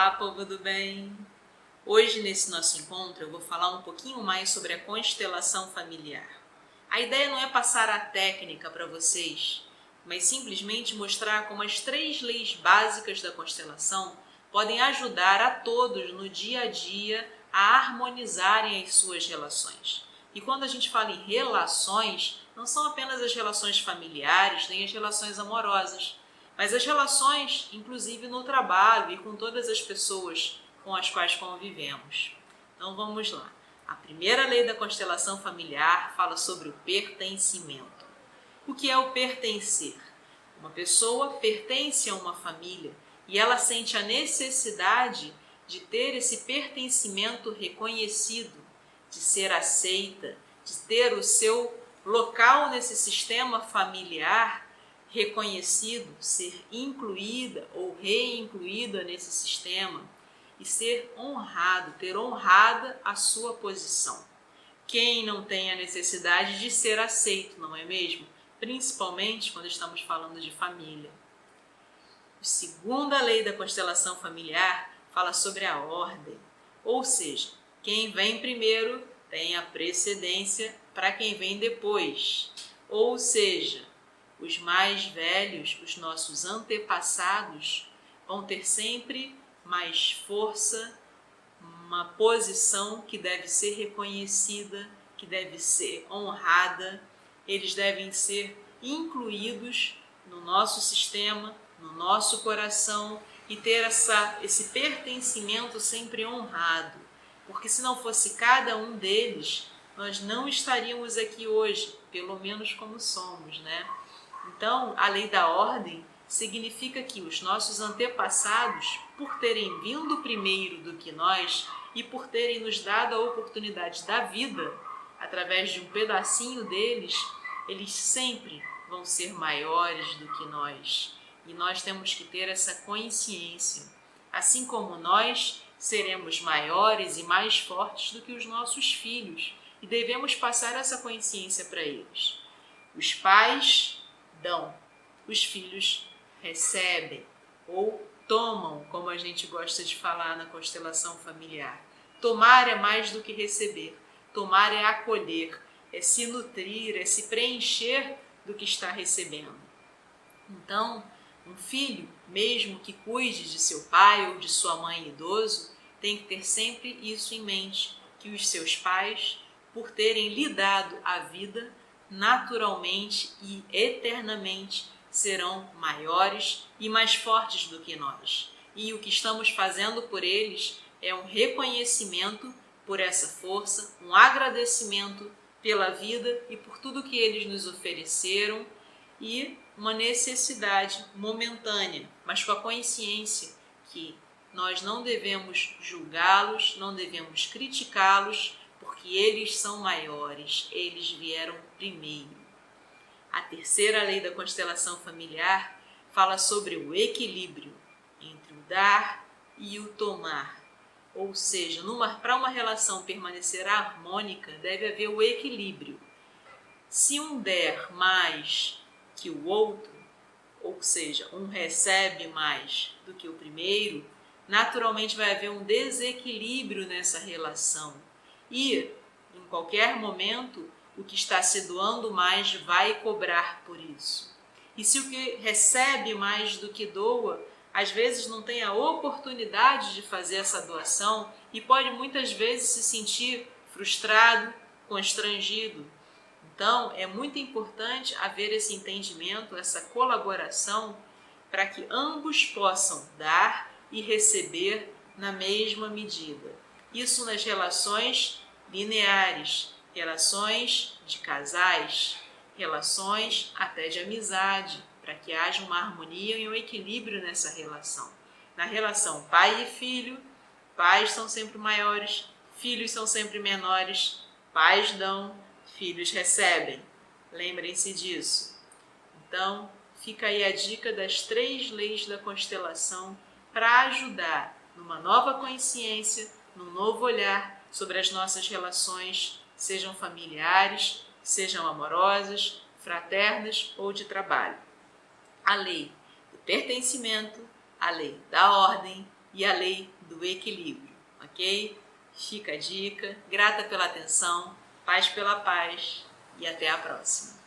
Olá, povo do bem! Hoje, nesse nosso encontro, eu vou falar um pouquinho mais sobre a constelação familiar. A ideia não é passar a técnica para vocês, mas simplesmente mostrar como as 3 leis básicas da constelação podem ajudar a todos no dia a dia a harmonizarem as suas relações. E quando a gente fala em relações, não são apenas as relações familiares, nem as relações amorosas, mas as relações, inclusive no trabalho e com todas as pessoas com as quais convivemos. Então vamos lá. A primeira lei da constelação familiar fala sobre o pertencimento. O que é o pertencer? Uma pessoa pertence a uma família e ela sente a necessidade de ter esse pertencimento reconhecido, de ser aceita, de ter o seu local nesse sistema familiar reconhecido, ser incluída ou reincluída nesse sistema e ser honrado, ter honrada a sua posição. Quem não tem a necessidade de ser aceito, não é mesmo? Principalmente quando estamos falando de família. A segunda lei da constelação familiar fala sobre a ordem, ou seja, quem vem primeiro tem a precedência para quem vem depois, ou seja, os mais velhos, os nossos antepassados, vão ter sempre mais força, uma posição que deve ser reconhecida, que deve ser honrada, eles devem ser incluídos no nosso sistema, no nosso coração e ter esse pertencimento sempre honrado, porque se não fosse cada um deles, nós não estaríamos aqui hoje, pelo menos como somos, né? Então, a lei da ordem significa que os nossos antepassados, por terem vindo primeiro do que nós e por terem nos dado a oportunidade da vida, através de um pedacinho deles, eles sempre vão ser maiores do que nós. E nós temos que ter essa consciência. Assim como nós seremos maiores e mais fortes do que os nossos filhos. E devemos passar essa consciência para eles. Os pais dão, os filhos recebem ou tomam, como a gente gosta de falar na constelação familiar. Tomar é mais do que receber, tomar é acolher, é se nutrir, é se preencher do que está recebendo. Então, um filho, mesmo que cuide de seu pai ou de sua mãe idoso, tem que ter sempre isso em mente, que os seus pais, por terem lhe dado a vida, naturalmente e eternamente serão maiores e mais fortes do que nós. E o que estamos fazendo por eles é um reconhecimento por essa força, um agradecimento pela vida e por tudo que eles nos ofereceram e uma necessidade momentânea, mas com a consciência que nós não devemos julgá-los, não devemos criticá-los, porque eles são maiores, eles vieram primeiro. A terceira lei da constelação familiar fala sobre o equilíbrio entre o dar e o tomar. Ou seja, para uma relação permanecer harmônica, deve haver o equilíbrio. Se um der mais que o outro, ou seja, um recebe mais do que o primeiro, naturalmente vai haver um desequilíbrio nessa relação. E, em qualquer momento, o que está se doando mais vai cobrar por isso. E se o que recebe mais do que doa, às vezes não tem a oportunidade de fazer essa doação e pode muitas vezes se sentir frustrado, constrangido. Então, é muito importante haver esse entendimento, essa colaboração, para que ambos possam dar e receber na mesma medida. Isso nas relações lineares, relações de casais, relações até de amizade, para que haja uma harmonia e um equilíbrio nessa relação. Na relação pai e filho, pais são sempre maiores, filhos são sempre menores, pais dão, filhos recebem. Lembrem-se disso. Então, fica aí a dica das 3 leis da constelação para ajudar numa nova consciência, num novo olhar sobre as nossas relações, sejam familiares, sejam amorosas, fraternas ou de trabalho. A lei do pertencimento, a lei da ordem e a lei do equilíbrio, ok? Fica a dica, grata pela atenção, paz pela paz e até a próxima.